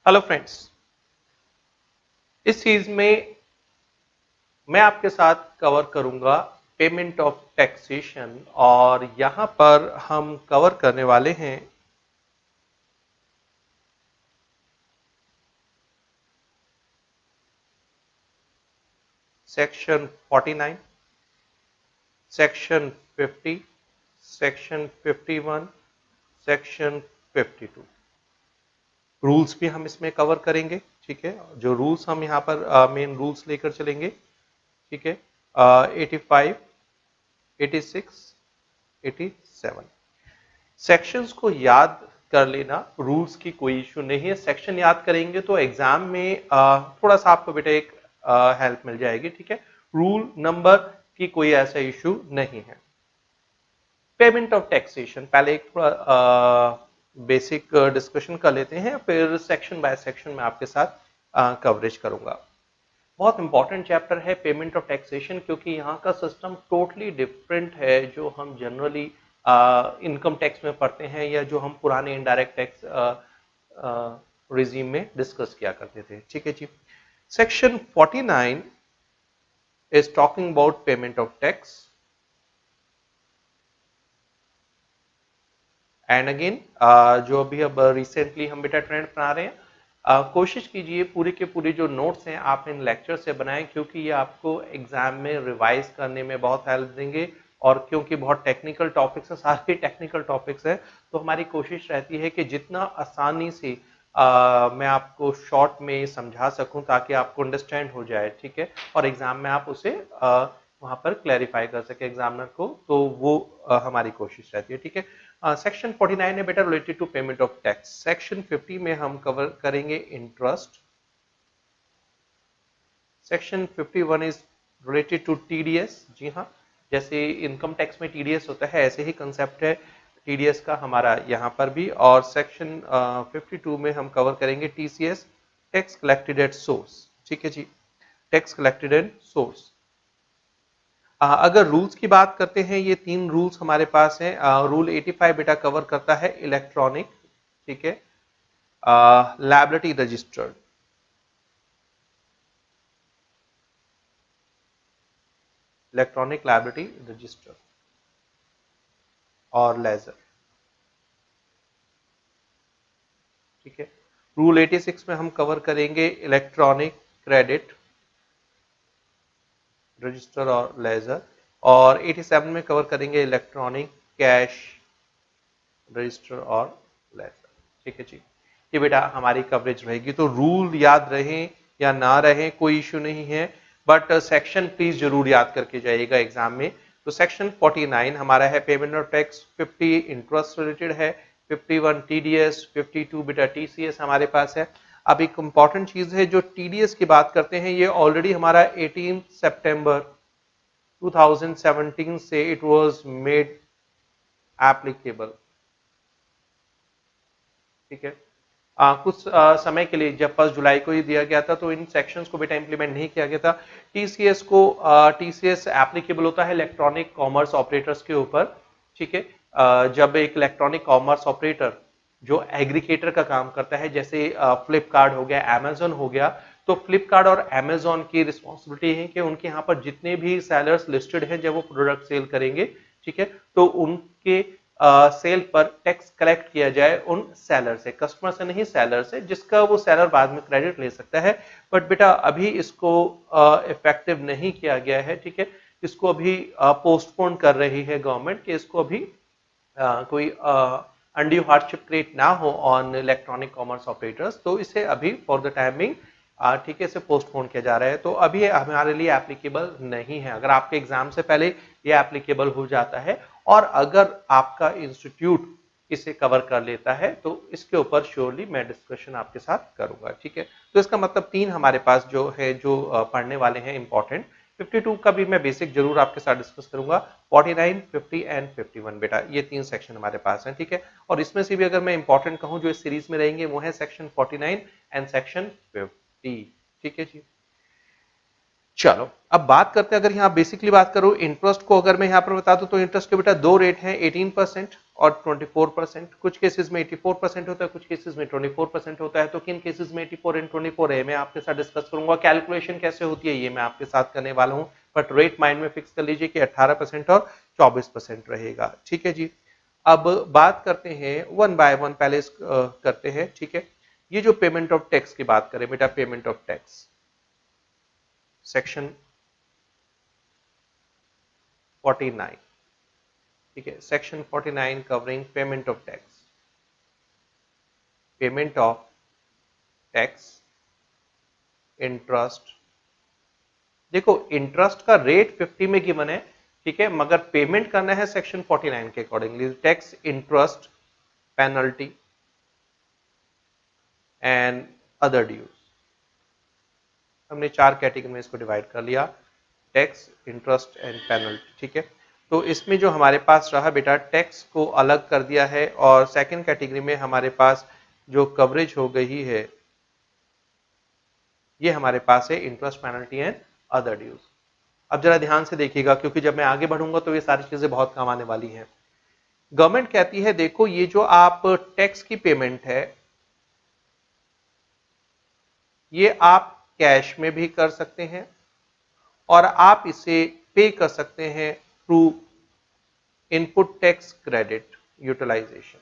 Hello friends, इस चीज में मैं आपके साथ कवर करूंगा पेमेंट ऑफ टैक्सेशन। और यहां पर हम कवर करने वाले हैं section 49, section 50, section 51, section 52। Rules भी हम इसमें कवर करेंगे। ठीक है, जो रूल्स हम यहाँ पर मेन रूल्स लेकर चलेंगे। ठीक है, 85, 86, 87 सेक्शंस को याद कर लेना, रूल्स की कोई इशू नहीं है। सेक्शन याद करेंगे तो एग्जाम में थोड़ा सा आपको बेटा एक हेल्प मिल जाएगी। ठीक है, रूल नंबर की कोई ऐसा इशू नहीं है। पेमेंट ऑफ टैक्सेशन पहले एक थोड़ा बेसिक डिस्कशन कर लेते हैं, फिर सेक्शन बाय सेक्शन में आपके साथ कवरेज करूंगा। बहुत इंपॉर्टेंट चैप्टर है पेमेंट ऑफ टैक्सेशन, क्योंकि यहाँ का सिस्टम टोटली डिफरेंट है जो हम जनरली इनकम टैक्स में पढ़ते हैं या जो हम पुराने इनडायरेक्ट टैक्स रिजीम में डिस्कस किया करते थे। ठीक है जी, section 49 is talking about payment of tax. And again जो अभी अब रिसेंटली हम बेटा ट्रेंड बना रहे हैं, कोशिश कीजिए पूरे के पूरे जो नोट्स हैं आप इन लेक्चर से बनाएं, क्योंकि ये आपको एग्जाम में रिवाइज करने में बहुत हेल्प देंगे। और क्योंकि बहुत टेक्निकल टॉपिक्स हैं, सारे टेक्निकल टॉपिक्स हैं, तो हमारी कोशिश रहती है कि जितना आसानी से मैं आपको शॉर्ट में समझा सकूं ताकि आपको अंडरस्टैंड हो जाए। ठीक है, और एग्जाम में आप उसे वहां पर क्लैरिफाई कर सके एग्जामिनर को, तो वो हमारी कोशिश रहती है। ठीक है, सेक्शन 49 है बेटा related to payment of tax. Section 50 में हम कवर करेंगे interest. Section 51 is related to TDS. जी हाँ, जैसे इनकम टैक्स में टीडीएस होता है, ऐसे ही कंसेप्ट है टीडीएस का हमारा यहाँ पर भी। और सेक्शन 52 में हम कवर करेंगे TCS, tax collected at source. ठीक है जी, टैक्स कलेक्टेड एट सोर्स। अगर रूल्स की बात करते हैं, ये तीन रूल्स हमारे पास हैं। रूल 85 बेटा कवर करता है इलेक्ट्रॉनिक। ठीक है, liability registered, electronic liability register और लेजर। ठीक है, रूल 86 में हम कवर करेंगे इलेक्ट्रॉनिक क्रेडिट रजिस्टर और लेजर। और 87 में कवर करेंगे इलेक्ट्रॉनिक कैश रजिस्टर और लेजर। ठीक है जी, ये बेटा हमारी कवरेज रहेगी। तो रूल याद रहें या ना रहें कोई इश्यू नहीं है, बट सेक्शन प्लीज जरूर याद करके जाइएगा एग्जाम में। तो सेक्शन 49 हमारा है payment of tax, 50 interest related है, 51 टीडीएस, 52 बेटा टीसीएस हमारे पास है। अब एक इंपॉर्टेंट चीज है, जो टीडीएस की बात करते हैं, ये ऑलरेडी हमारा 18 सितंबर 2017 से इट वाज मेड एप्लीकेबल। ठीक है, कुछ समय के लिए जब 1 जुलाई को ही दिया गया था, तो इन सेक्शंस को बेटा इंप्लीमेंट नहीं किया गया था। टीसीएस को टीसीएस एप्लीकेबल होता है इलेक्ट्रॉनिक कॉमर्स ऑपरेटर्स के ऊपर। ठीक है, जब एक इलेक्ट्रॉनिक कॉमर्स ऑपरेटर जो एग्रीगेटर का काम करता है, जैसे फ्लिपकार्ट हो गया, अमेजोन हो गया, तो फ्लिपकार्ट और अमेजोन की रिस्पॉन्सिबिलिटी है कि उनके यहाँ पर जितने भी सेलर्स लिस्टेड हैं जब वो प्रोडक्ट सेल करेंगे, ठीक है, तो उनके सेल पर टैक्स कलेक्ट किया जाए उन सेलर से, कस्टमर से नहीं सेलर से, जिसका वो सेलर बाद में क्रेडिट ले सकता है। बट बेटा अभी इसको इफेक्टिव नहीं किया गया है। ठीक है, इसको अभी पोस्टपोन कर रही है गवर्नमेंट कि इसको अभी कोई अनड्यू हार्डशिप क्रिएट ना हो ऑन इलेक्ट्रॉनिक कॉमर्स ऑपरेटर्स, तो इसे अभी फॉर द टाइमिंग ठीक है इसे पोस्टपोन किया जा रहा है। तो अभी हमारे लिए एप्लीकेबल नहीं है। अगर आपके एग्जाम से पहले ये एप्लीकेबल हो जाता है और अगर आपका इंस्टीट्यूट इसे कवर कर लेता है, तो इसके ऊपर श्योरली मैं डिस्कशन आपके साथ करूंगा। ठीक है, तो इसका मतलब तीन हमारे पास जो है जो पढ़ने वाले हैं इंपॉर्टेंट। 52 का भी मैं बेसिक जरूर आपके साथ डिस्कस करूंगा। 49, 50 एंड 51 बेटा ये तीन सेक्शन हमारे पास हैं। ठीक है, और इसमें से भी अगर मैं इंपॉर्टेंट कहूं जो इस सीरीज में रहेंगे, वो है सेक्शन 49 एंड सेक्शन 50। ठीक है जी, चलो अब बात करते हैं, अगर यहाँ बेसिकली बात करूं इंटरेस्ट को, अगर मैं यहाँ पर बता दूं तो इंटरेस्ट के बेटा दो रेट हैं, 18% और 24%। कुछ केसेस में 84% होता है, कुछ केसेस में 24% होता है। तो किन केसेस में 84 एंड 24 है मैं आपके साथ डिस्कस करूंगा। कैलकुलेशन कैसे होती है ये मैं आपके साथ करने वाला हूं, बट रेट माइंड में फिक्स कर लीजिए कि 18% और 24% रहेगा। ठीक है जी। अब बात करते हैं वन बाय वन, पहले करते हैं। ठीक है, ये जो पेमेंट ऑफ टैक्स की बात करें बेटा, पेमेंट ऑफ टैक्स सेक्शन 49, ठीक है, section 49 covering payment of tax. Payment of tax, interest, देखो इंटरेस्ट का रेट 50 में गिवन है, ठीक है, मगर पेमेंट करना है सेक्शन 49 के accordingly. Tax, interest, penalty and other dues, हमने चार कैटेगरी में इसको डिवाइड कर लिया, टैक्स, इंटरेस्ट एंड पेनल्टी। ठीक है, तो इसमें जो हमारे पास रहा बेटा, टैक्स को अलग कर दिया है और सेकंड कैटेगरी में हमारे पास जो कवरेज हो गई है ये हमारे पास है interest, penalty and other dues. अब जरा ध्यान से देखिएगा क्योंकि जब मैं आगे बढ़ूंगा तो ये सारी चीजें बहुत काम आने वाली हैं। गवर्नमेंट कहती है देखो ये जो आप टैक्स की पेमेंट है ये आप कैश में भी कर सकते हैं और आप इसे पे कर सकते हैं through input tax credit utilisation.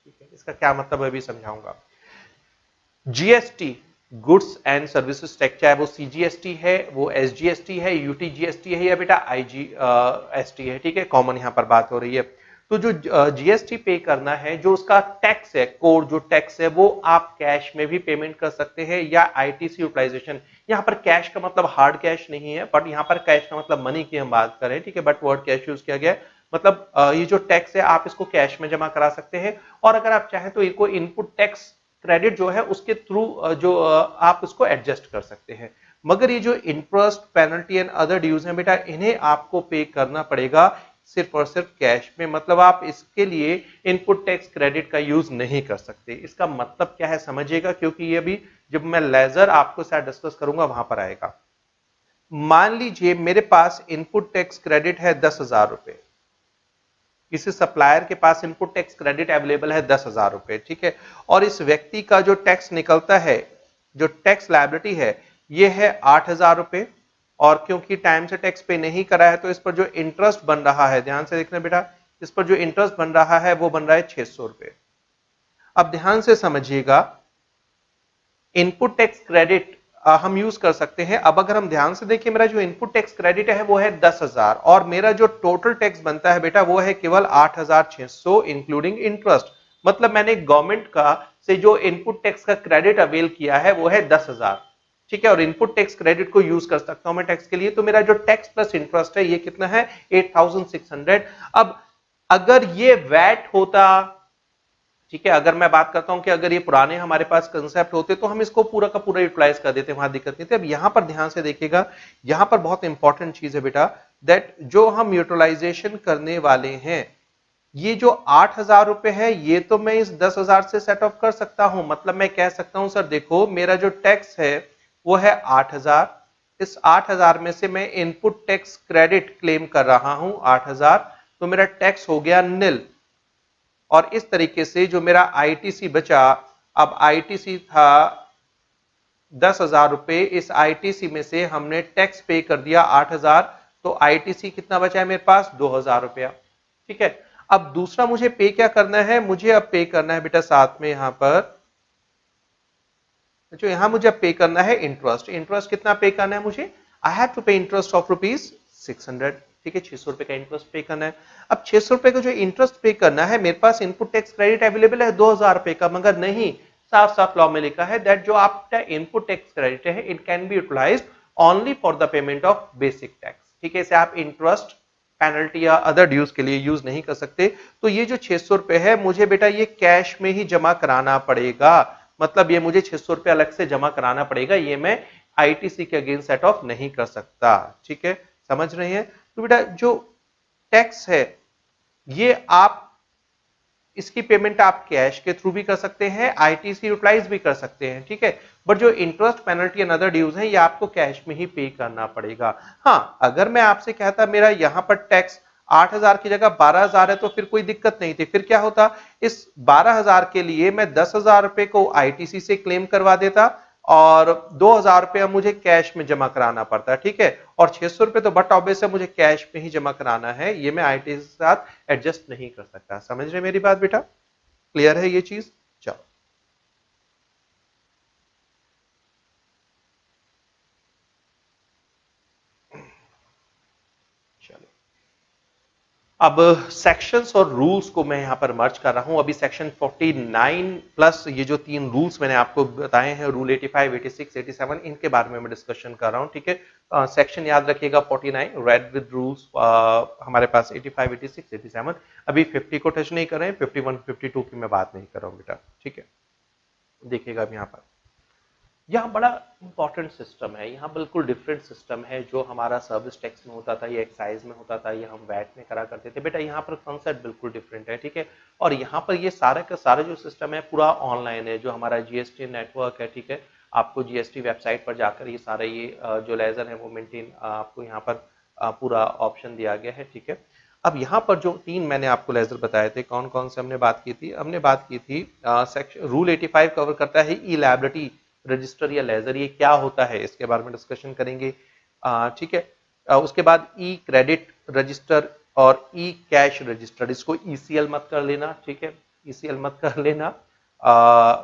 ठीक है, इसका क्या मतलब है अभी समझाऊंगा। GST, goods and services tax, चाहे वो सीजीएसटी है, वो एसजीएसटी है, यूटीजीएसटी है या बेटा आईजीएसटी है, ठीक है, कॉमन यहां पर बात हो रही है। तो जो जीएसटी पे करना है, जो उसका टैक्स है, कोर जो टैक्स है, वो आप कैश में भी पेमेंट कर सकते हैं या आईटीसी यूटिलाइजेशन। यहां पर कैश का मतलब हार्ड कैश नहीं है, बट यहां पर कैश का मतलब मनी की हम बात करें, ठीक है, बट वर्ड कैश यूज किया गया। मतलब ये जो टैक्स है आप इसको कैश में जमा करा सकते हैं और अगर आप चाहें तो इनको इनपुट टैक्स क्रेडिट जो है उसके थ्रू जो आप इसको एडजस्ट कर सकते हैं। मगर ये जो interest, penalty and other dues हैं बेटा, इन्हें आपको पे करना पड़ेगा सिर्फ और सिर्फ कैश में। मतलब आप इसके लिए इनपुट टैक्स क्रेडिट का यूज नहीं कर सकते। इसका मतलब क्या है समझिएगा, क्योंकि ये भी जब मैं लेजर आपको साथ डिस्कस करूंगा वहां पर आएगा। मान लीजिए मेरे पास इनपुट टैक्स क्रेडिट है 10,000 रुपए, किसी सप्लायर के पास इनपुट टैक्स क्रेडिट अवेलेबल है 10,000 रुपए, ठीक है, और इस व्यक्ति का जो टैक्स निकलता है, जो टैक्स लायबिलिटी है, ये है 8,000 रुपए, और क्योंकि टाइम से टैक्स पे नहीं करा है तो इस पर जो इंटरेस्ट बन रहा है, ध्यान से देखना बेटा, इस पर जो इंटरेस्ट बन रहा है वो बन रहा है 600 रुपए। अब ध्यान से समझिएगा, इनपुट टैक्स क्रेडिट हम यूज कर सकते हैं। अब अगर हम ध्यान से देखिए, मेरा जो इनपुट टैक्स क्रेडिट है वो है 10,000 और मेरा जो टोटल टैक्स बनता है बेटा वो है केवल 8,600 इंक्लूडिंग इंटरेस्ट। मतलब मैंने गवर्नमेंट का से जो इनपुट टैक्स का क्रेडिट अवेल किया है वो है 10,000, ठीक है, और इनपुट टैक्स क्रेडिट को यूज कर सकता हूं मैं टैक्स के लिए। तो मेरा जो टैक्स प्लस इंटरेस्ट है ये कितना है, 8,600। अब अगर ये वैट होता, ठीक है, अगर मैं बात करता हूं कि अगर ये पुराने हमारे पास कंसेप्ट होते तो हम इसको पूरा का पूरा यूटिलाइज कर देते, वहां दिक्कत नहीं थी। अब यहां पर ध्यान से देखिएगा, यहां पर बहुत इंपॉर्टेंट चीज है बेटा, दैट जो हम यूटिलाइजेशन करने वाले हैं, ये जो 8,000 रुपए है ये तो मैं इस 10,000 से सेट ऑफ कर सकता हूं। मतलब मैं कह सकता हूं सर देखो मेरा जो टैक्स है वो है 8,000, इस 8,000 में से मैं इनपुट टैक्स क्रेडिट क्लेम कर रहा हूं 8,000, तो मेरा टैक्स हो गया निल। और इस तरीके से जो मेरा आईटीसी बचा, अब आईटीसी था 10,000 रुपए, इस आईटीसी में से हमने टैक्स पे कर दिया 8,000, तो आईटीसी कितना बचा है मेरे पास, 2,000 रुपया। ठीक है, अब दूसरा मुझे पे क्या करना है, मुझे अब पे करना है बेटा साथ में यहां पर जो यहां मुझे अब पे करना है इंटरेस्ट। इंटरेस्ट कितना पे करना है मुझे, आई हैव टू पे इंटरेस्ट ऑफ ₹600, ठीक है, 600 रुपए का इंटरेस्ट पे करना है। अब 600 रुपए का जो इंटरेस्ट पे करना है, मेरे पास इनपुट टैक्स क्रेडिट अवेलेबल है 2,000 रुपए का, मगर नहीं, साफ साफ लॉ में लिखा है दैट जो आपका इनपुट टैक्स क्रेडिट है it can be utilised only for the payment of basic tax. ठीक है, इसे आप इंटरेस्ट, पेनल्टी या अदर ड्यूज के लिए यूज नहीं कर सकते। तो ये जो 600 रुपए है मुझे बेटा ये कैश में ही जमा कराना पड़ेगा। मतलब ये मुझे 600 रुपए अलग से जमा कराना पड़ेगा, ये मैं आईटीसी के अगेंस्ट सेट ऑफ नहीं कर सकता। ठीक है, समझ रहे हैं। तो बेटा जो टैक्स है ये आप इसकी पेमेंट आप कैश के थ्रू भी कर सकते हैं, आईटीसी यूटिलाइज भी कर सकते हैं, ठीक है। बट जो interest, penalty and other dues है ये आपको कैश में ही पे करना पड़ेगा। हाँ, अगर मैं आपसे कहता मेरा यहां पर टैक्स 8,000 की जगह 12,000 है तो फिर कोई दिक्कत नहीं थी। फिर क्या होता, इस 12,000 के लिए मैं 10,000 रुपए को आईटीसी से क्लेम करवा देता और 2,000 रुपया मुझे कैश में जमा कराना पड़ता है, ठीक है। और 600 रुपए तो बट ऑब्वियस है मुझे कैश में ही जमा कराना है, ये मैं आईटीसी के साथ एडजस्ट नहीं कर सकता। समझ रहे मेरी बात बेटा? क्लियर है ये चीज? चलो, चलो अब सेक्शंस और रूल्स को मैं यहां पर मर्ज कर रहा हूं। अभी सेक्शन 49 प्लस ये जो तीन रूल्स मैंने आपको बताए हैं, रूल 85, 86, 87, इनके बारे में मैं डिस्कशन कर रहा हूं, ठीक है। सेक्शन याद रखिएगा 49 रेड विद रूल्स, हमारे पास 85, 86, 87। अभी 50 को टच नहीं कर रहे हैं, 51, 52 की मैं बात नहीं कर रहा हूं बेटा, ठीक है। देखिएगा अब यहाँ पर यहाँ बड़ा इंपॉर्टेंट सिस्टम है, यहाँ बिल्कुल डिफरेंट सिस्टम है। जो हमारा सर्विस टैक्स में होता था, ये एक्साइज में होता था, ये हम वैट में करा करते थे बेटा, यहाँ पर कॉन्सेप्ट बिल्कुल डिफरेंट है, ठीक है। और यहाँ पर ये सारे का सारा जो सिस्टम है पूरा ऑनलाइन है, जो हमारा जीएसटी नेटवर्क है, ठीक है। आपको जीएसटी वेबसाइट पर जाकर ये सारा ये जो लेजर है वो मेंटेन आपको यहाँ पर पूरा ऑप्शन दिया गया है, ठीक है। अब यहाँ पर जो तीन मैंने आपको लेजर बताए थे, कौन कौन से हमने बात की थी? हमने बात की थी सेक्शन रूल 85 कवर करता है ई लायबिलिटी रजिस्टर या लेजर, ये क्या होता है इसके बारे में डिस्कशन करेंगे, ठीक है। उसके बाद ई क्रेडिट रजिस्टर और ई कैश रजिस्टर, इसको ईसीएल मत कर लेना, ठीक है, ईसीएल मत कर लेना।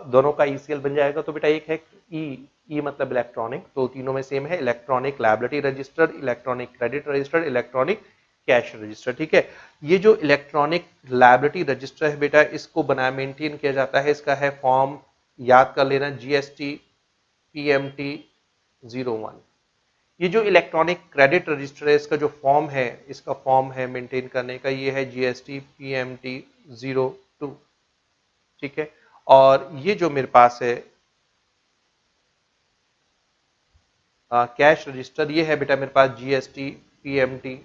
दोनों का ईसीएल बन जाएगा तो बेटा एक है ई, ई मतलब इलेक्ट्रॉनिक, तो तीनों में सेम है, electronic liability register, electronic credit register, electronic cash register, ठीक है। ये जो इलेक्ट्रॉनिक लायबिलिटी रजिस्टर है बेटा, इसको बनाया मेंटेन किया जाता है, इसका है फॉर्म, याद कर लेना, जीएसटी पीएमटी 01। ये जो इलेक्ट्रॉनिक क्रेडिट रजिस्टर है, इसका जो फॉर्म है, इसका फॉर्म है मेंटेन करने का, ये है जीएसटी पीएमटी 02, ठीक है। और ये जो मेरे पास है कैश रजिस्टर, ये है बेटा मेरे पास जीएसटी पीएमटी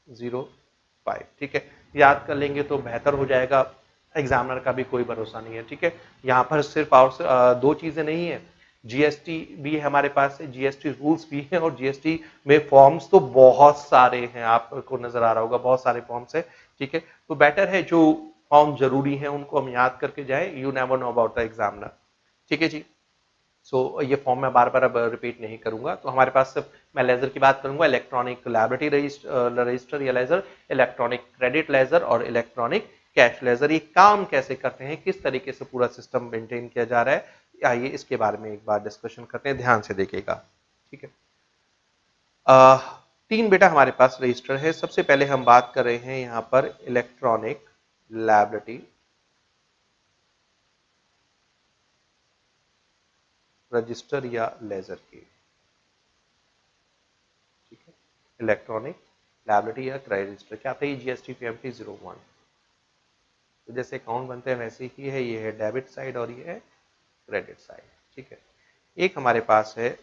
05, ठीक है। याद कर लेंगे तो बेहतर हो जाएगा, एग्जामिनर का भी कोई भरोसा नहीं है, ठीक है। यहाँ पर सिर्फ और दो चीजें नहीं है, जीएसटी भी हमारे पास है, जीएसटी रूल्स भी है, और जीएसटी में फॉर्म्स तो बहुत सारे हैं, आपको नजर आ रहा होगा बहुत सारे फॉर्म्स है, ठीक है। तो बेटर है जो फॉर्म जरूरी है उनको हम याद करके जाए, you never know about the examiner, ठीक है जी। ये फॉर्म मैं बार बार अब रिपीट नहीं करूंगा। तो हमारे पास सिर्फ मैं लेजर की बात करूंगा, इलेक्ट्रॉनिक लायबिलिटी रजिस्टर या लेजर, इलेक्ट्रॉनिक क्रेडिट लेजर और इलेक्ट्रॉनिक कैश लेजर। ये काम कैसे करते हैं, किस तरीके से पूरा सिस्टम मेंटेन किया जा रहा है, आइए इसके बारे में एक बार डिस्कशन करते हैं, ध्यान से देखिएगा, ठीक है। तीन बेटा हमारे पास रजिस्टर है। सबसे पहले हम बात कर रहे हैं यहाँ पर इलेक्ट्रॉनिक लायबिलिटी रजिस्टर या लेजर की, ठीक है। इलेक्ट्रॉनिक लायबिलिटी या क्रेडिट रजिस्टर क्या आता है? GST PMT 01। तो जैसे अकाउंट बनते हैं वैसे ही है, ये है डेबिट साइड और ये है क्रेडिट साइड, ठीक है। एक हमारे पास है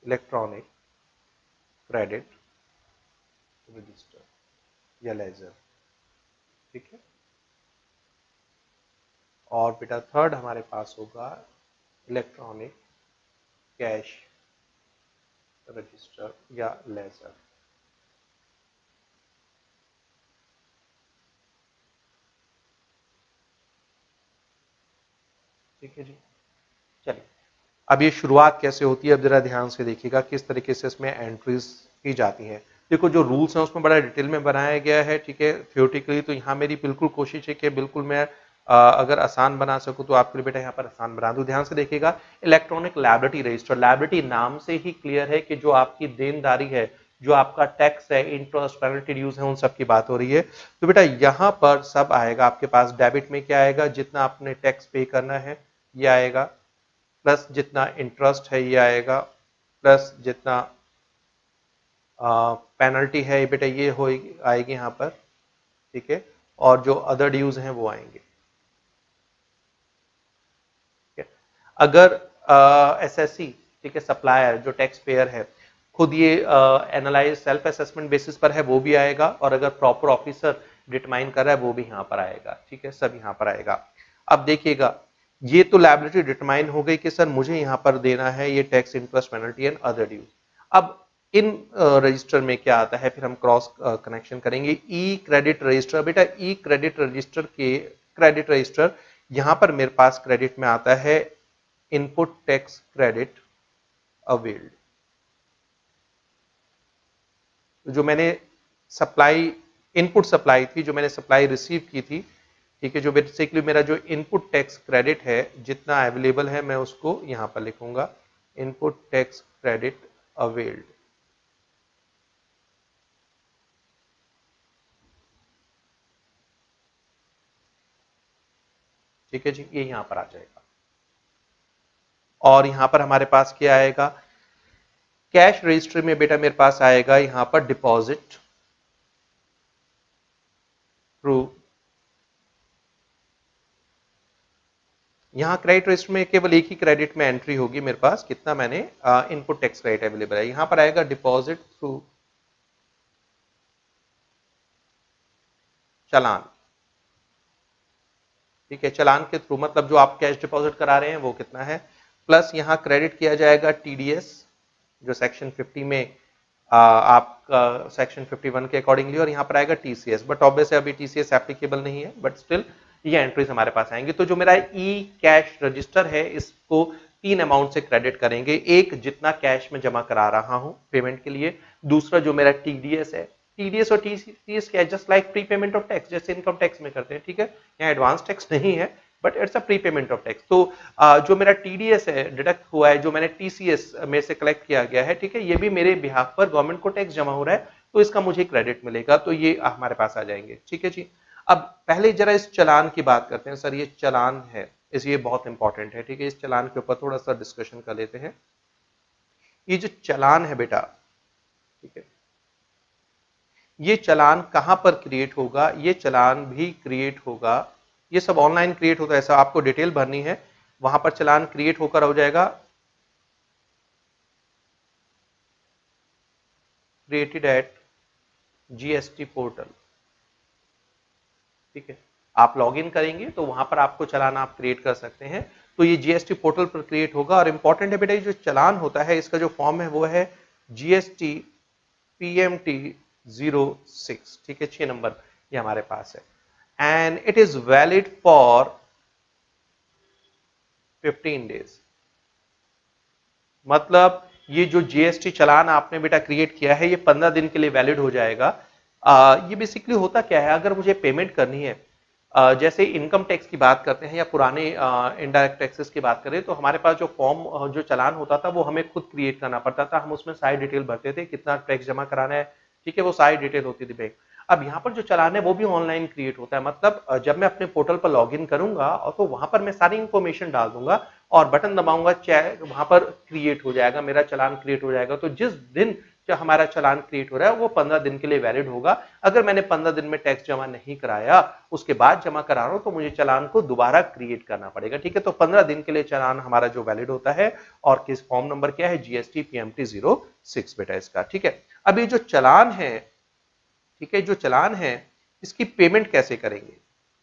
इलेक्ट्रॉनिक क्रेडिट रजिस्टर या लेजर, ठीक है। और बेटा थर्ड हमारे पास होगा इलेक्ट्रॉनिक कैश रजिस्टर या लेजर, ठीक है जी। चलिए अब ये शुरुआत कैसे होती है, अब जरा ध्यान से देखिएगा किस तरीके से इसमें एंट्रीज की जाती हैं। देखो जो रूल्स हैं उसमें बड़ा डिटेल में बनाया गया है, ठीक है, थियोरेटिकली। तो यहाँ मेरी बिल्कुल कोशिश है कि बिल्कुल मैं अगर आसान बना सकूं तो आपके लिए बेटा यहाँ पर आसान बना दूं। ध्यान से देखिएगा, इलेक्ट्रॉनिक लायबिलिटी रजिस्टर, लायबिलिटी नाम से ही क्लियर है कि जो आपकी देनदारी है, जो आपका टैक्स है, इंटरेस्ट, पेनल्टी ड्यूज है, उन सब की बात हो रही है। तो बेटा यहाँ पर सब आएगा आपके पास। डेबिट में क्या आएगा? जितना आपने टैक्स पे करना है ये आएगा, प्लस जितना इंटरेस्ट है ये आएगा, प्लस जितना पेनल्टी है बेटा ये होगी आएगी यहाँ पर, ठीक है। और जो अदर ड्यूज हैं वो आएंगे, ठीक है। अगर एसएससी ठीक है, सप्लायर जो टैक्स पेयर है खुद ये एनालाइज सेल्फ असेसमेंट बेसिस पर है वो भी आएगा, और अगर प्रॉपर ऑफिसर डिटरमाइन कर रहा है वो भी यहाँ पर आएगा। ठीक है, सब यहाँ पर आएगा। अब देखिएगा, ये तो लायबिलिटी डिटरमाइन हो गई कि सर मुझे यहाँ पर देना है ये tax, interest, penalty and other dues. अब इन रजिस्टर में क्या आता है, फिर हम क्रॉस कनेक्शन करेंगे। ई क्रेडिट रजिस्टर, बेटा ई क्रेडिट रजिस्टर के क्रेडिट रजिस्टर, यहां पर मेरे पास क्रेडिट में आता है इनपुट टैक्स क्रेडिट अवेल्ड। जो मैंने सप्लाई, इनपुट सप्लाई थी, जो मैंने सप्लाई रिसीव की थी, ठीक है, जो बेसिकली मेरा जो इनपुट टैक्स क्रेडिट है जितना अवेलेबल है मैं उसको यहां पर लिखूंगा इनपुट टैक्स क्रेडिट अवेल्ड। ठीक है जी, ये यहां पर आ जाएगा। और यहां पर हमारे पास क्या आएगा, कैश रजिस्टर में बेटा मेरे पास आएगा यहां पर डिपॉजिट थ्रू, यहां क्रेडिट रजिस्टर में केवल एक ही क्रेडिट में एंट्री होगी मेरे पास, कितना मैंने इनपुट टैक्स क्रेडिट अवेलेबल है। यहां पर आएगा डिपॉजिट थ्रू चालान। ठीक है, चालान के थ्रू मतलब जो आप कैश डिपॉजिट करा रहे हैं वो कितना है, प्लस यहां क्रेडिट किया जाएगा टीडीएस जो सेक्शन 50 में आपका सेक्शन 51 के अकॉर्डिंगली, और यहां पर आएगा टीसीएस, बट ऑब्वियसली अभी टीसीएस एप्लीकेबल नहीं है, बट स्टिल ये एंट्रीज हमारे पास आएंगे। तो जो मेरा ई कैश रजिस्टर है इसको तीन अमाउंट से क्रेडिट करेंगे, एक जितना कैश में जमा करा रहा हूं पेमेंट के लिए, दूसरा जो मेरा टीडीएस है, टीडीएस और टीसीएस क्या है, just like pre payment of tax, जैसे इनकम टैक्स में करते हैं। ठीक है, यहाँ एडवांस टैक्स नहीं है but it's a pre payment of tax. तो जो मेरा टीडीएस है डिडक्ट हुआ है, जो मैंने टीसीएस में से कलेक्ट किया गया है, ठीक है, ये भी मेरे बिहाफ पर गवर्नमेंट को टैक्स जमा हो रहा है, तो इसका मुझे क्रेडिट मिलेगा, तो ये हमारे पास आ जाएंगे। ठीक है जी, अब पहले जरा इस चालान की बात करते हैं। सर ये चालान है, इस ये बहुत इंपॉर्टेंट है। ठीक है, इस चालान के ऊपर थोड़ा सा डिस्कशन कर लेते हैं। ये जो चालान है बेटा, ठीक है, ये चालान कहां पर क्रिएट होगा, ये चालान भी क्रिएट होगा, ये सब ऑनलाइन क्रिएट होता है, ऐसा आपको डिटेल भरनी है, वहां पर चालान क्रिएट होकर हो जाएगा क्रिएटेड एट जीएसटी पोर्टल। ठीक है, आप लॉग इन करेंगे तो वहां पर आपको चालान आप क्रिएट कर सकते हैं, तो ये जीएसटी पोर्टल पर क्रिएट होगा। और इंपॉर्टेंट है बेटा, ये जो चालान होता है इसका जो फॉर्म है वो है जीएसटी पीएमटी 06। ठीक है, 6 नंबर ये हमारे पास है, and it is valid for 15 days. मतलब ये जो जीएसटी चालान आपने बेटा क्रिएट किया है ये 15 दिन के लिए वैलिड हो जाएगा। ये बेसिकली होता क्या है, अगर मुझे पेमेंट करनी है, जैसे इनकम टैक्स की बात करते हैं या पुराने इनडायरेक्ट टैक्सेस की बात करें, तो हमारे पास जो फॉर्म जो चालान होता था वो हमें खुद क्रिएट करना पड़ता था, हम उसमें सारी डिटेल भरते थे, कितना टैक्स जमा कराना है, ठीक है, वो सारी डिटेल होती थी बैंक। अब यहाँ पर जो चालान है वो भी ऑनलाइन क्रिएट होता है, मतलब जब मैं अपने पोर्टल पर लॉग इन करूंगा और तो वहां पर मैं सारी इंफॉर्मेशन डाल दूंगा और बटन दबाऊंगा, वहां पर क्रिएट हो जाएगा, मेरा चालान क्रिएट हो जाएगा। तो जिस दिन जो हमारा चालान क्रिएट हो रहा है वो 15 दिन के लिए वैलिड होगा। अगर मैंने 15 दिन में टैक्स जमा नहीं कराया, उसके बाद जमा करा रहा हूं, तो मुझे चालान को दोबारा क्रिएट करना पड़ेगा। ठीक है, तो 15 दिन के लिए चालान हमारा जो वैलिड होता है, और किस फॉर्म नंबर क्या है, जीएसटी पीएमटी 06 बेटा इसका। ठीक है, अब ये जो चालान है, ठीक है, जो चालान है इसकी पेमेंट कैसे करेंगे,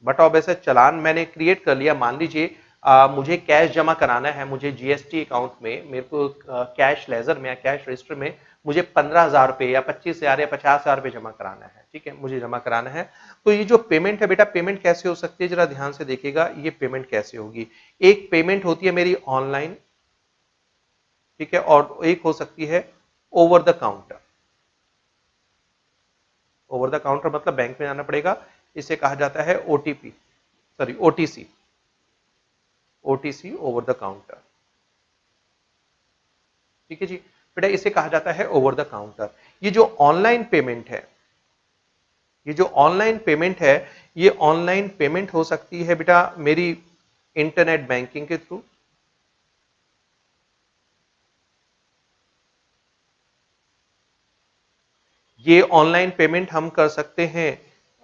बट अब ऐसा चालान मैंने क्रिएट कर लिया, मान लीजिए मुझे कैश जमा कराना है, मुझे जीएसटी अकाउंट में मेरे को कैश लेजर में या कैश रजिस्टर में मुझे 15,000 रुपए या 25,000 या 50,000 रुपए जमा कराना है। ठीक है, मुझे जमा कराना है, तो ये जो पेमेंट है बेटा, पेमेंट कैसे हो सकती है, जरा ध्यान से देखिएगा, ये पेमेंट कैसे होगी। एक पेमेंट होती है मेरी ऑनलाइन, ठीक है, और एक हो सकती है over the counter. Over the counter मतलब बैंक में जाना पड़ेगा, इसे कहा जाता है OTP, sorry OTC, OTC over the counter. ठीक है जी बेटा, इसे कहा जाता है ओवर द काउंटर। ये जो ऑनलाइन पेमेंट है, ये जो ऑनलाइन पेमेंट है, ये ऑनलाइन पेमेंट हो सकती है बेटा मेरी इंटरनेट बैंकिंग के थ्रू, ये ऑनलाइन पेमेंट हम कर सकते हैं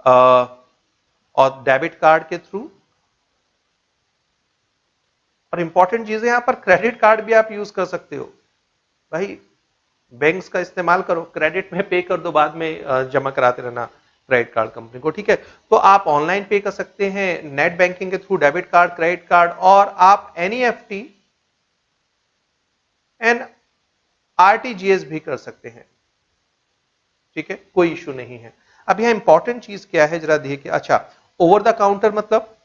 और डेबिट कार्ड के थ्रू, और इंपॉर्टेंट चीज है यहां पर क्रेडिट कार्ड भी आप यूज कर सकते हो। भाई बैंक्स का इस्तेमाल करो, क्रेडिट में पे कर दो, बाद में जमा कराते रहना क्रेडिट कार्ड कंपनी को, ठीक है। तो आप ऑनलाइन पे कर सकते हैं नेट बैंकिंग के through, debit card, credit card, और आप एनईएफटी एंड आरटीजीएस भी कर सकते हैं, ठीक है, कोई इश्यू नहीं है। अब यहां इंपॉर्टेंट चीज क्या है जरा देखिए। अच्छा, ओवर द काउंटर मतलब,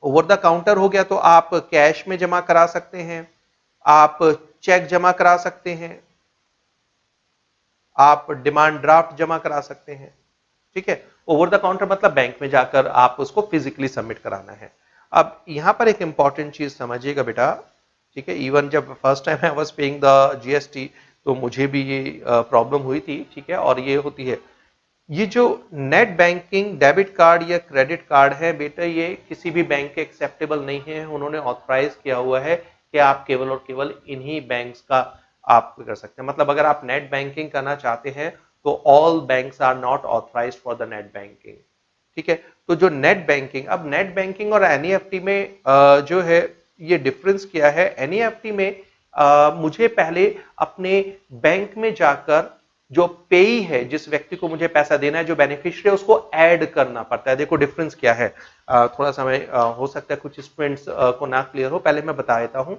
ओवर द काउंटर हो गया तो आप कैश में जमा करा सकते हैं, आप चेक जमा करा सकते हैं, आप डिमांड ड्राफ्ट जमा करा सकते हैं, ठीक है। ओवर द काउंटर मतलब बैंक में जाकर आप उसको फिजिकली सबमिट कराना है। अब यहां पर एक इंपॉर्टेंट चीज समझिएगा बेटा, ठीक है, इवन जब first time I was paying the GST तो मुझे भी ये प्रॉब्लम हुई थी, ठीक है, और ये होती है। ये जो नेट बैंकिंग डेबिट कार्ड या क्रेडिट कार्ड है बेटा, ये किसी भी बैंक के एक्सेप्टेबल नहीं है। उन्होंने ऑथराइज किया हुआ है कि आप केवल और केवल इन्हीं बैंक्स का आप कर सकते हैं। मतलब अगर आप नेट बैंकिंग करना चाहते हैं तो all banks are not authorised for the net banking, ठीक है। तो जो नेट बैंकिंग, अब नेट बैंकिंग और एनईएफटी में जो है ये डिफरेंस क्या है। एनईएफटी में मुझे पहले अपने बैंक में जाकर जो पेई है, जिस व्यक्ति को मुझे पैसा देना है, जो बेनिफिशियरी है, उसको ऐड करना पड़ता है। देखो डिफरेंस क्या है, थोड़ा सा मैं हो सकता है कुछ स्टूडेंट्स को ना क्लियर हो, पहले मैं बता देता हूं।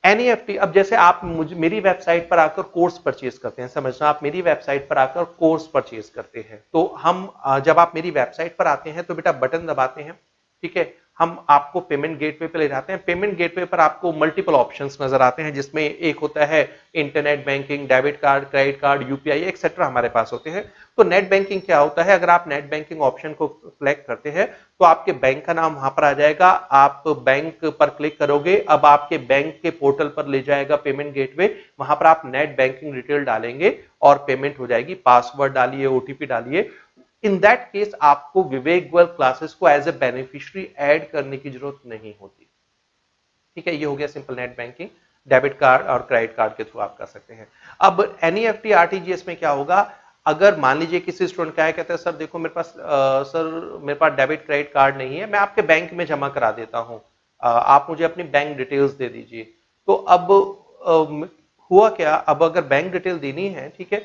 एनईएफटी, अब जैसे आप मुझे मेरी वेबसाइट पर आकर कोर्स परचेज करते हैं, समझना, आप मेरी वेबसाइट पर आकर कोर्स परचेज करते हैं, तो हम जब आप मेरी वेबसाइट पर आते हैं तो बेटा बटन दबाते हैं, ठीक है, हम आपको पेमेंट गेटवे पे ले जाते हैं। पेमेंट गेटवे पर आपको मल्टीपल ऑप्शंस नजर आते हैं, जिसमें एक होता है internet banking, debit card, credit card, UPI etcetera हमारे पास होते हैं। तो नेट बैंकिंग क्या होता है, अगर आप नेट बैंकिंग ऑप्शन को सिलेक्ट करते हैं तो आपके बैंक का नाम वहां पर आ जाएगा, आप बैंक पर क्लिक करोगे, अब आपके बैंक के पोर्टल पर ले जाएगा पेमेंट गेटवे, वहां पर आप नेट बैंकिंग डिटेल डालेंगे और पेमेंट हो जाएगी। पासवर्ड डालिए, ओटीपी डालिए। इन दैट केस आपको विवेक गोयल क्लासेस को एज ए बेनिफिशियरी ऐड करने की जरूरत नहीं होती, ठीक है। ये हो गया simple net banking, debit card और क्रेडिट कार्ड के थ्रू आप कर सकते हैं। अब एनईएफटी आरटीजीएस में क्या होगा, अगर मान लीजिए किसी स्टूडेंट क्या है, कहते हैं सर देखो मेरे पास सर मेरे पास डेबिट क्रेडिट कार्ड नहीं है, मैं आपके बैंक में जमा करा देता हूं, आप मुझे अपनी बैंक डिटेल्स दे दीजिए। तो अब हुआ क्या, अब अगर बैंक डिटेल देनी है, ठीक है,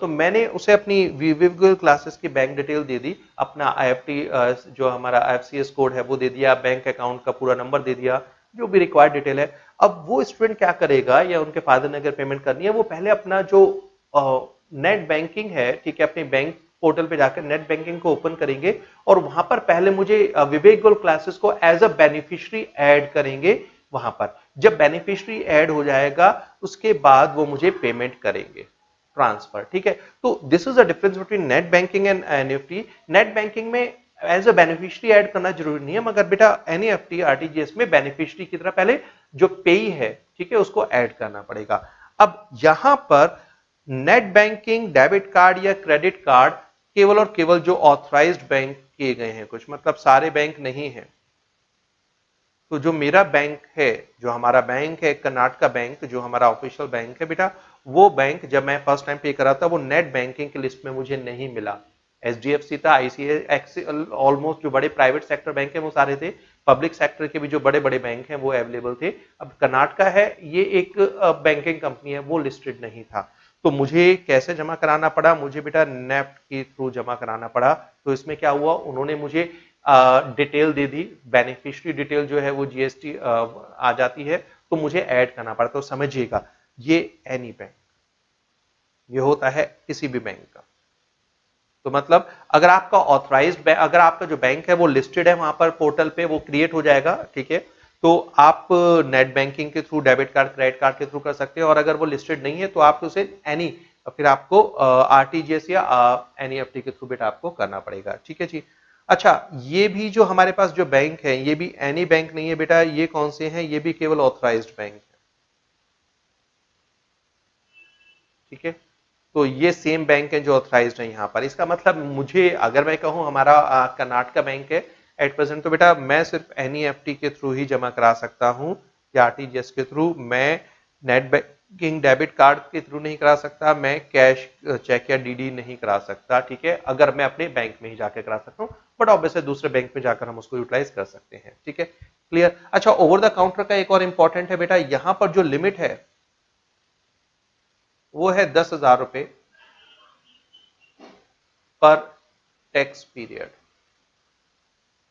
तो मैंने उसे अपनी विविक क्लासेस की बैंक डिटेल दे दी, अपना आईएफटी जो हमारा आईएफसीएस कोड है वो दे दिया, बैंक अकाउंट का पूरा नंबर दे दिया, जो भी रिक्वायर्ड डिटेल है। अब वो स्टूडेंट क्या करेगा, या उनके फादर ने अगर पेमेंट करनी है, वो पहले अपना जो नेट बैंकिंग है, ठीक है, अपने बैंक पोर्टल पे जाकर नेट बैंकिंग को ओपन करेंगे और वहां पर पहले मुझे विवेक गोयल क्लासेस को एज अ बेनिफिशियरी ऐड करेंगे। वहां पर जब बेनिफिशियरी ऐड हो जाएगा उसके बाद वो मुझे पेमेंट करेंगे, ट्रांसफर, ठीक है। तो this is the difference between net banking and NEFT. Net banking में एज अ बेनिफिशियरी ऐड करना जरूरी नहीं है, मगर बेटा एनईएफटी आरटीजीएस में बेनिफिशियरी की तरह पहले जो पेई है, ठीक है, उसको ऐड करना पड़ेगा। अब यहां पर नेट बैंकिंग, डेबिट कार्ड या क्रेडिट कार्ड केवल और केवल जो ऑथराइज्ड बैंक किए गए हैं, कुछ मतलब सारे बैंक नहीं है। तो जो मेरा बैंक है, जो हमारा बैंक है कर्नाटका बैंक, जो हमारा ऑफिशियल बैंक है बेटा, वो बैंक जब मैं फर्स्ट टाइम पे करा था वो नेट बैंकिंग की लिस्ट में मुझे नहीं मिला। एचडीएफसी था, आईसीआईसीआई, ऑलमोस्ट जो बड़े प्राइवेट सेक्टर बैंक है वो सारे थे, पब्लिक सेक्टर के भी जो बड़े बड़े बैंक हैं वो अवेलेबल थे। अब कर्नाटका है, ये एक बैंकिंग कंपनी है, वो लिस्टेड नहीं था। तो मुझे कैसे जमा कराना पड़ा, मुझे बेटा नेफ्ट के थ्रू जमा कराना पड़ा। तो इसमें क्या हुआ, उन्होंने मुझे डिटेल दे दी, बेनिफिशियरी डिटेल जो है वो जीएसटी आ जाती है, तो मुझे ऐड करना पड़ता। तो समझिएगा ये एनी बैंक, ये होता है किसी भी बैंक का। तो मतलब अगर आपका ऑथराइज्ड बैंक, अगर आपका जो बैंक है वो लिस्टेड है वहां पर पोर्टल पे, वो क्रिएट हो जाएगा, ठीक है। तो आप नेट बैंकिंग के through, debit card, credit card के थ्रू कर सकते हैं, और अगर वो लिस्टेड नहीं है तो आप उसे एनी, फिर आपको आरटीजीएस या एनईएफटी के थ्रू बेटा आपको करना पड़ेगा, ठीक है जी। अच्छा, ये भी जो हमारे पास जो बैंक है, ये भी एनी बैंक नहीं है बेटा, ये कौन से हैं, ये भी केवल ऑथराइज्ड बैंक है, ठीक है। तो ये सेम बैंक है जो ऑथराइज्ड है यहाँ पर। इसका मतलब मुझे अगर मैं कहूँ हमारा कर्नाटका बैंक है एट प्रेजेंट, तो बेटा मैं सिर्फ एनईएफटी के थ्रू ही जमा करा सकता हूँ या आरटीजीएस के थ्रू। मैं नेट किंग डेबिट कार्ड के थ्रू नहीं करा सकता, मैं कैश चेक या डीडी नहीं करा सकता, ठीक है, अगर मैं अपने बैंक में ही जाकर करा सकता हूँ, बट ऑब्वियसली दूसरे बैंक में जाकर हम उसको यूटिलाइज कर सकते हैं, ठीक है, क्लियर। अच्छा, ओवर द काउंटर का एक और इंपॉर्टेंट है बेटा, यहां पर जो लिमिट है वो है 10,000 रुपए पर टैक्स पीरियड।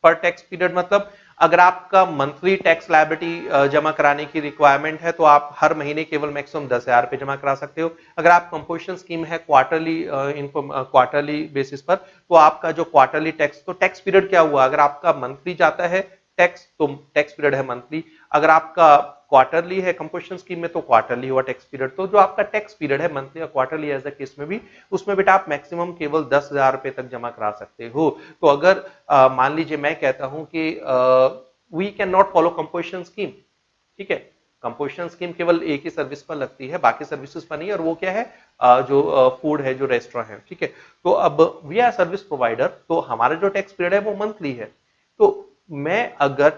पर टैक्स पीरियड मतलब अगर आपका मंथली टैक्स लायबिलिटी जमा कराने की रिक्वायरमेंट है तो आप हर महीने केवल मैक्सिमम 10,000 रुपए जमा करा सकते हो। अगर आप कंपोजिशन स्कीम है क्वार्टरली बेसिस पर, तो आपका जो क्वार्टरली टैक्स, तो टैक्स पीरियड क्या हुआ, अगर आपका मंथली जाता है टैक्स तो टैक्स पीरियड है मंथली, अगर आपका क्वार्टरली है कंपोजिशन स्कीम में तो क्वार्टरली हुआ टैक्स पीरियड। तो जो आपका टैक्स पीरियड है मंथली या क्वार्टरली एज द केस में भी, उसमें बेटा आप मैक्सिमम केवल 10,000 रुपए तक जमा करा सकते हो। तो अगर मान लीजिए मैं कहता हूं कि we can not follow composition scheme, ठीक है, कंपोजिशन स्कीम केवल एक ही सर्विस पर लगती है, बाकी सर्विसेज पर नहीं, और वो क्या है, जो फूड है, जो रेस्टोरेंट है, ठीक है। तो अब वी आर सर्विस प्रोवाइडर, तो हमारा जो टैक्स पीरियड है वो मंथली है, तो मैं अगर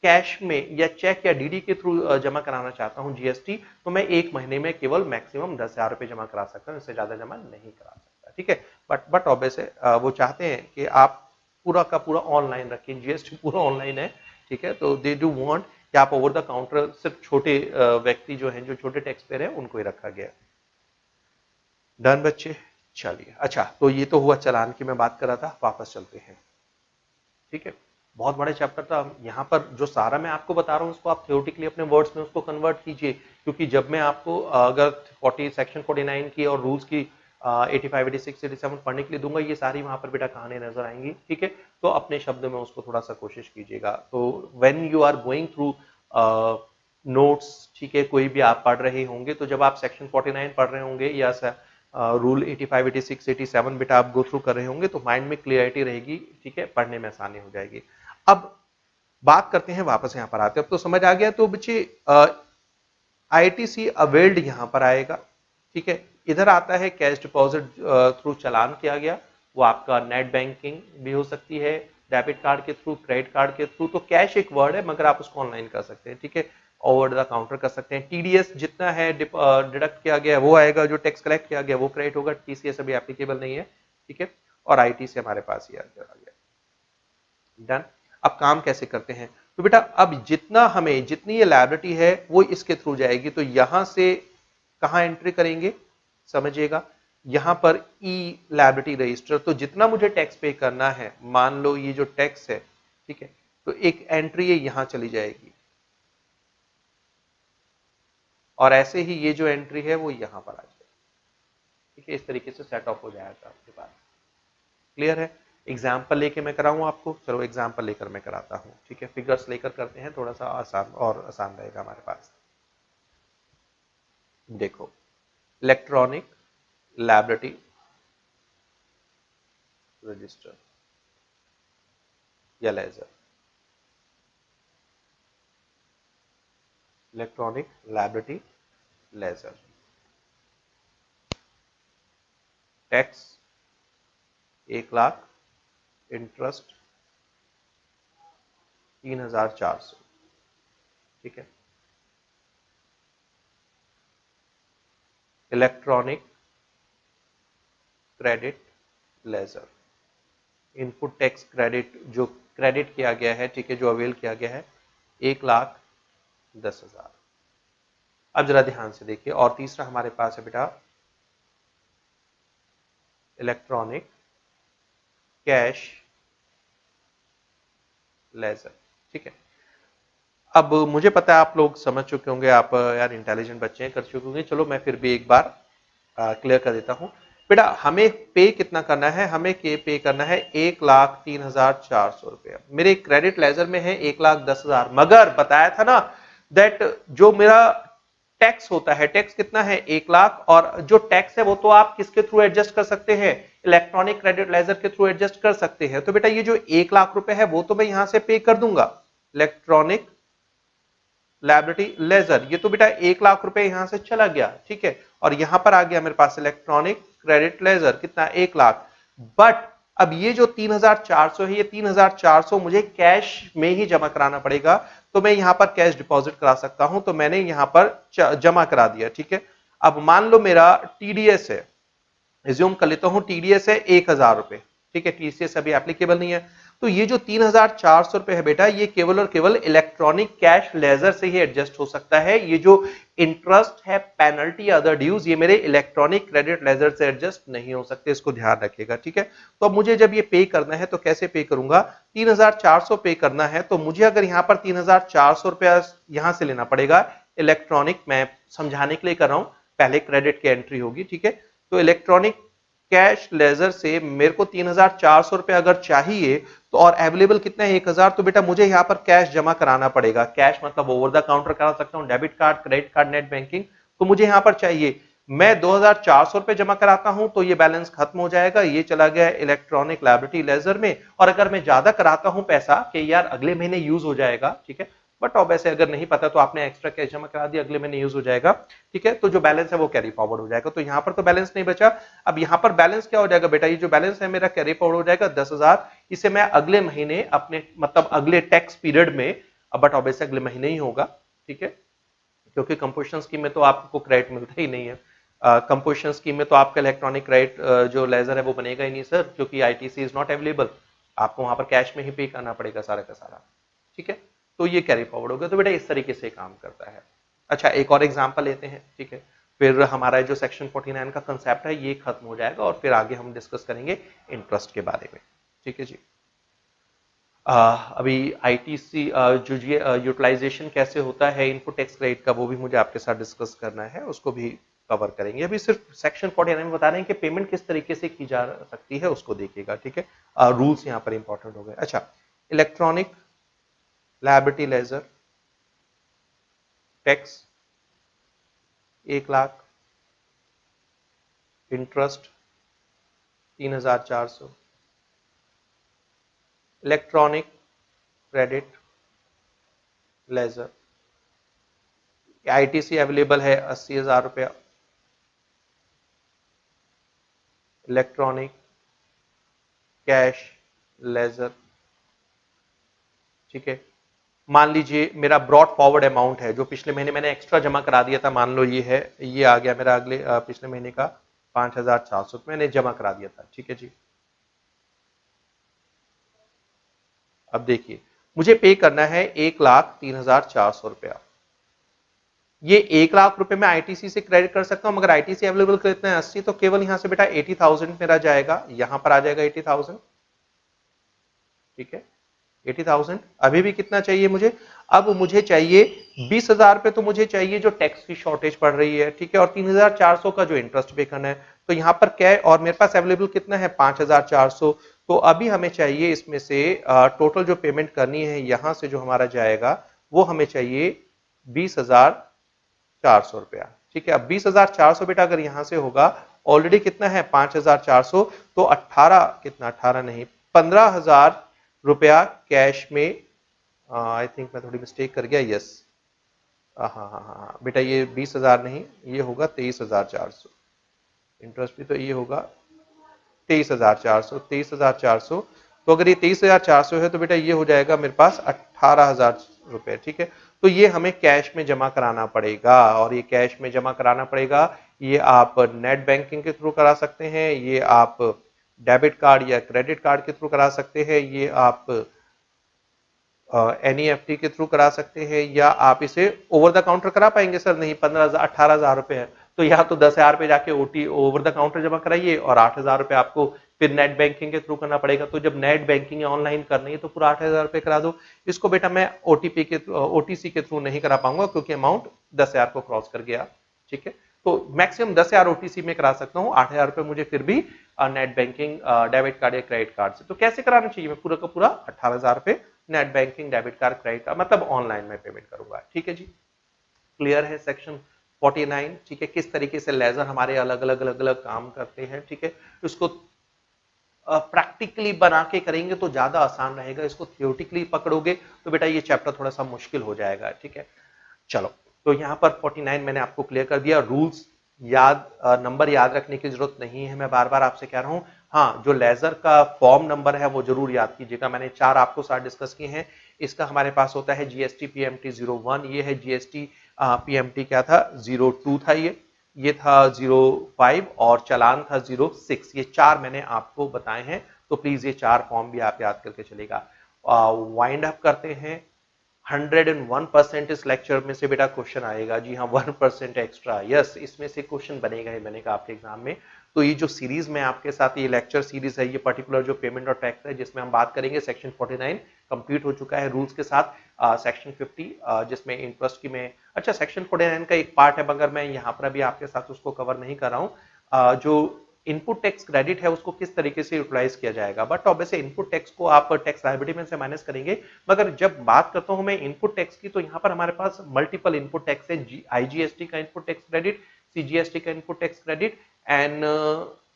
कैश में या चेक या डीडी के थ्रू जमा कराना चाहता हूं जीएसटी, तो मैं एक महीने में केवल मैक्सिमम 10,000 रुपए जमा करा सकता हूं, इससे ज्यादा जमा नहीं करा सकता, ठीक है। बट ऑब्वियसली वो चाहते हैं कि आप पूरा का पूरा ऑनलाइन रखें, जीएसटी पूरा ऑनलाइन है, ठीक है, तो दे डू वांट कि आप ओवर द काउंटर सिर्फ छोटे व्यक्ति जो हैं, जो छोटे टैक्स पेयर है, उनको ही रखा गया। डन बच्चे, चलिए। अच्छा, तो ये तो हुआ चालान की मैं बात कर रहा था, वापस चलते हैं, ठीक है। बहुत बड़े चैप्टर था, यहाँ पर जो सारा मैं आपको बता रहा हूँ उसको आप थ्योरेटिकली अपने वर्ड्स में उसको कन्वर्ट कीजिए, क्योंकि जब मैं आपको अगर 40 सेक्शन 49 की और रूल्स की 85, 86, 87 पढ़ने के लिए दूंगा, ये सारी वहां पर बेटा कहानी नजर आएंगी, ठीक है। तो अपने शब्दों में उसको थोड़ा सा कोशिश कीजिएगा। तो when you are going through notes, ठीक है, कोई भी आप पढ़ रहे होंगे, तो जब आप सेक्शन 49 पढ़ रहे होंगे या रूल 85, 86, 87 बेटा आप गो थ्रू कर रहे होंगे, तो माइंड में क्लियरिटी रहेगी, ठीक है, पढ़ने में आसानी हो जाएगी। अब बात करते हैं, वापस यहां पर आते हैं, अब तो समझ आ गया। तो बच्चे आईटीसी अवेल्ड यहां पर आएगा, ठीक है। इधर आता है कैश डिपॉजिट थ्रू चालान किया गया, वो आपका नेट बैंकिंग भी हो सकती है, डेबिट कार्ड के थ्रू, क्रेडिट कार्ड के थ्रू। तो कैश एक वर्ड है मगर आप उसको ऑनलाइन कर सकते हैं, ठीक है, ओवर द काउंटर कर सकते हैं। टीडीएस जितना है डिडक्ट किया गया वो आएगा, जो टैक्स कलेक्ट किया गया वो क्रेडिट होगा, टीसीएस अभी एप्लीकेबल नहीं है, ठीक है, और आईटी से हमारे पास ही आ गया। डन। अब काम कैसे करते हैं, तो बेटा अब जितना हमें, जितनी ये लायबिलिटी है वो इसके थ्रू जाएगी, तो यहां से कहां एंट्री करेंगे समझिएगा, यहां पर ई लायबिलिटी रजिस्टर। तो जितना मुझे टैक्स पे करना है, मान लो ये जो टैक्स है, ठीक है, तो एक एंट्री है यहां चली जाएगी, और ऐसे ही ये जो एंट्री है वो यहां पर आ जाएगी, ठीक है, इस तरीके से सेट ऑफ हो जाएगा आपके पास। क्लियर है। एग्जाम्पल लेके मैं कराऊं आपको, चलो एग्जाम्पल लेकर मैं कराता हूं, ठीक है, फिगर्स लेकर करते हैं, थोड़ा सा आसान और आसान रहेगा हमारे पास। देखो, इलेक्ट्रॉनिक लायबिलिटी रजिस्टर या ledger, electronic liability ledger, tax 1,00,000, interest 3,400, ठीक है। Electronic credit ledger, input tax credit जो क्रेडिट किया गया है, ठीक है, जो अवेल किया गया है 1,10,000। अब जरा ध्यान से देखिए, और तीसरा हमारे पास है बेटा इलेक्ट्रॉनिक कैश लेजर, ठीक है। अब मुझे पता है आप लोग समझ चुके होंगे, आप यार इंटेलिजेंट बच्चे हैं, कर चुके होंगे, चलो मैं फिर भी एक बार क्लियर कर देता हूं। बेटा हमें पे कितना करना है, हमें पे करना है 1,03,400 रुपया। मेरे क्रेडिट लेजर में है 1,10,000, मगर बताया था ना दैट जो मेरा टैक्स होता है, टैक्स कितना है 1,00,000, और जो टैक्स है वो तो आप किसके थ्रू एडजस्ट कर सकते हैं, इलेक्ट्रॉनिक क्रेडिट लेजर के थ्रू एडजस्ट कर सकते हैं। तो बेटा ये जो 1,00,000 रुपए है वो तो मैं यहां से पे कर दूंगा, इलेक्ट्रॉनिक लायबिलिटी लेजर, ये तो बेटा 1,00,000 रुपए यहां से चला गया, ठीक है, और यहां पर आ गया मेरे पास इलेक्ट्रॉनिक क्रेडिट लेजर कितना 1,00,000। बट अब ये जो 3400 है, ये 3400 मुझे कैश में ही जमा कराना पड़ेगा, तो मैं यहां पर कैश डिपॉजिट करा सकता हूं, तो मैंने यहां पर जमा करा दिया। ठीक है, अब मान लो मेरा टीडीएस है, रिज्यूम कर लेता हूं, टीडीएस है 1000 रुपए। ठीक है, टीसीएस अभी एप्लीकेबल नहीं है, तो ये जो 3400 रुपए है बेटा, ये केवल और केवल इलेक्ट्रॉनिक कैश लेजर से ही एडजस्ट हो सकता है। ये जो इंटरेस्ट है, पेनल्टी, अदर ड्यूज, ये मेरे इलेक्ट्रॉनिक क्रेडिट लेजर से एडजस्ट नहीं हो सकते, इसको ध्यान रखिएगा। ठीक है, तो अब मुझे जब ये पे करना है तो कैसे पे करूंगा, 3400 पे करना है, तो मुझे अगर यहां पर 3400 रुपया यहां से लेना पड़ेगा इलेक्ट्रॉनिक, मैं समझाने के लिए कर रहा हूं, पहले क्रेडिट की एंट्री होगी। ठीक है, तो इलेक्ट्रॉनिक कैश लेजर से मेरे को 3400 रुपए अगर चाहिए, तो और अवेलेबल कितना है 1000, तो बेटा मुझे यहां पर कैश जमा कराना पड़ेगा। कैश मतलब ओवर द काउंटर करा सकता हूं, debit card, credit card, net banking, तो मुझे यहां पर चाहिए। मैं 2400 रुपए जमा कराता हूं तो ये बैलेंस खत्म हो जाएगा, ये चला गया इलेक्ट्रॉनिक लायबिलिटी लेजर में। और अगर मैं ज्यादा कराता हूं पैसा कि यार अगले महीने यूज हो जाएगा, ठीक है, बट अब ऐसे अगर नहीं पता तो आपने एक्स्ट्रा कैश जमा करा दिया, अगले महीने यूज हो जाएगा। ठीक है, तो जो बैलेंस है वो कैरी फॉरवर्ड हो जाएगा, तो यहां पर तो बैलेंस नहीं बचा। अब यहां पर बैलेंस क्या हो जाएगा बेटा, ये जो बैलेंस है मेरा कैरी फॉरवर्ड हो जाएगा 10,000, इसे मैं अगले महीने अपने मतलब अगले टैक्स पीरियड में, बट ऑब्वियसली अगले महीने ही होगा। ठीक है, क्योंकि कंपोजिशन स्कीम में तो आपको क्रेडिट मिलता ही नहीं है। कंपोजिशन स्कीम में तो आपका इलेक्ट्रॉनिक क्रेडिट जो लेजर है वो बनेगा ही नहीं सर, क्योंकि आईटीसी इज नॉट अवेलेबल, आपको वहां पर कैश में ही पे करना पड़ेगा सारा का सारा। ठीक है, तो ये कैरी फॉरवर्ड हो गया, तो बेटा इस तरीके से काम करता है। अच्छा, एक और एग्जांपल लेते हैं। ठीक है, फिर हमारा जो सेक्शन 49 का कंसेप्ट है ये खत्म हो जाएगा, और फिर आगे हम डिस्कस करेंगे इंटरेस्ट के बारे में। ठीक है जी, अभी आईटीसी जो यूटिलाइजेशन कैसे होता है इनपुट टैक्स क्रेडिट का, वो भी मुझे आपके साथ डिस्कस करना है, उसको भी कवर करेंगे। अभी सिर्फ सेक्शन 49 में बता रहे हैं कि पेमेंट किस तरीके से की जा सकती है, उसको देखिएगा। ठीक है, रूल्स यहाँ पर इंपॉर्टेंट हो गए। अच्छा, electronic liability ledger tax 1,00,000, interest 3,400, electronic credit ledger ITC available है 80,000 रुपया, इलेक्ट्रॉनिक कैश लेजर। ठीक है, मान लीजिए मेरा ब्रॉड फॉरवर्ड अमाउंट है, जो पिछले महीने मैंने एक्स्ट्रा जमा करा दिया था, मान लो ये है, ये आ गया मेरा अगले पिछले महीने का 5,400 मैंने जमा करा दिया था। ठीक है जी, अब देखिए मुझे पे करना है 1,03,400 रुपया। ये 1,00,000 रुपए मैं आईटीसी से क्रेडिट कर सकता हूं, मगर आईटीसी अवेलेबल कितना है 80, तो केवल यहां से बेटा 80,000 मेरा जाएगा, यहां पर आ जाएगा 80,000। ठीक है, 80,000। अभी भी कितना चाहिए मुझे, अब मुझे चाहिए 20,000 रुपए, तो मुझे चाहिए जो टैक्स की शॉर्टेज पड़ रही है। ठीक है, और 3,400 का जो इंटरेस्ट पे करना है, तो यहां पर क्या है, और मेरे पास अवेलेबल कितना है 5,400, तो अभी हमें चाहिए इसमें से टोटल जो पेमेंट करनी है, यहां से जो हमारा जाएगा वो हमें चाहिए 20,400 रुपया। ठीक है, अब 20,400 बेटा अगर यहां से होगा, ऑलरेडी कितना है 5,400, तो 18 कितना, 18 नहीं, 15,000 रुपया कैश में। आई थिंक मैं थोड़ी मिस्टेक कर गया, यस, हाँ हाँ हाँ हाँ बेटा, ये 20,000 नहीं, ये होगा 23,400, इंटरेस्ट भी तो ये होगा 23,400, 23,400, तो अगर ये 23,400 है तो बेटा ये हो जाएगा मेरे पास 18,000 रुपए। ठीक है, तो ये हमें कैश में जमा कराना पड़ेगा, और ये कैश में जमा कराना पड़ेगा, ये आप नेट बैंकिंग के थ्रू करा सकते हैं, ये आप डेबिट कार्ड या क्रेडिट कार्ड के थ्रू करा सकते हैं, ये आप एनईएफटी के थ्रू करा सकते हैं, या आप इसे ओवर द काउंटर करा पाएंगे सर, नहीं 15,000 18,000 रुपए है, तो यहाँ तो 10,000 रुपए जाके ओटी ओवर द काउंटर जमा कराइए, और 8,000 रुपए आपको फिर नेट बैंकिंग के थ्रू करना पड़ेगा। तो जब नेट बैंकिंग या ऑनलाइन करनी है तो पूरा 8,000 रुपए करा दो। इसको बेटा मैं ओटीपी के ओटीसी के थ्रू नहीं करा पाऊंगा, क्योंकि अमाउंट 10,000 को क्रॉस कर गया। ठीक है, तो मैक्सिमम 10,000 ओटीसी में करा सकता हूँ, 8,000 रुपए मुझे फिर भी नेट बैंकिंग, डेबिट कार्ड या क्रेडिट कार्ड से। तो कैसे कराना चाहिए, मैं पूरा का पूरा 18,000 रुपए net banking, debit card, credit card, मतलब ऑनलाइन में पेमेंट करूंगा। ठीक है जी, क्लियर है सेक्शन 49। ठीक है, किस तरीके से लेजर हमारे अलग अलग काम करते हैं। ठीक है, इसको प्रैक्टिकली बना के करेंगे तो ज्यादा आसान रहेगा, इसको थियोरेटिकली पकड़ोगे तो बेटा ये चैप्टर थोड़ा सा मुश्किल हो जाएगा। ठीक है, चलो, तो यहां पर 49 मैंने आपको क्लियर कर दिया। रूल्स याद, नंबर याद रखने की जरूरत नहीं है, मैं बार बार आपसे कह रहा हूं, हाँ, जो लेजर का फॉर्म नंबर है वो जरूर याद कीजिएगा, मैंने 4 आपको साथ डिस्कस किए हैं। इसका हमारे पास होता है जीएसटी पीएमटी 01, ये है जीएसटी पीएमटी क्या था 02 था, ये था 05 और चालान था 06। ये 4 मैंने आपको बताए हैं, तो प्लीज ये 4 फॉर्म भी आप याद करके चलेगा। वाइंड अप करते हैं। 101% इस लेक्चर में से बेटा क्वेश्चन आएगा, जी हाँ 1% एक्स्ट्रा, यस इसमें से क्वेश्चन बनेगा ही बनेगा आपके एग्जाम में। तो ये जो सीरीज में आपके साथ ये लेक्चर सीरीज है, ये पर्टिकुलर जो पेमेंट और टैक्स है जिसमें हम बात करेंगे, सेक्शन 49 कंप्लीट हो चुका है रूल्स के साथ। सेक्शन 50 जिसमें इंटरेस्ट की में, अच्छा सेक्शन 49 का एक पार्ट है मगर मैं यहाँ पर अभी आपके साथ उसको कवर नहीं कर रहा हूँ। जो इनपुट टैक्स क्रेडिट है उसको किस तरीके से यूटिलाइज किया जाएगा, बट ऑब्वियसली इनपुट टैक्स को आप टैक्स लायबिलिटी में से माइनस करेंगे। मगर जब बात करता हूं मैं इनपुट टैक्स की, तो यहाँ पर हमारे पास मल्टीपल इनपुट टैक्स है, आईजीएसटी का इनपुट टैक्स क्रेडिट, सीजीएसटी का इनपुट टैक्स क्रेडिट एंड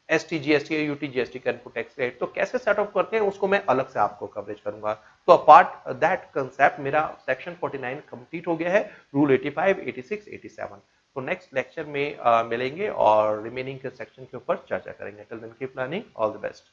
एसटीजीएसटी या यूटीजीएसटी का इनपुट टैक्स क्रेडिट। तो कैसे सेट ऑफ करते हैं उसको मैं अलग से आपको कवरेज करूंगा। तो अपार्ट दैट कंसेप्ट मेरा सेक्शन 49 कंप्लीट हो गया है, रूल 85, 86, 87। तो नेक्स्ट लेक्चर में मिलेंगे और रिमेनिंग के सेक्शन के ऊपर चर्चा करेंगे। Till then keep learning, all the best.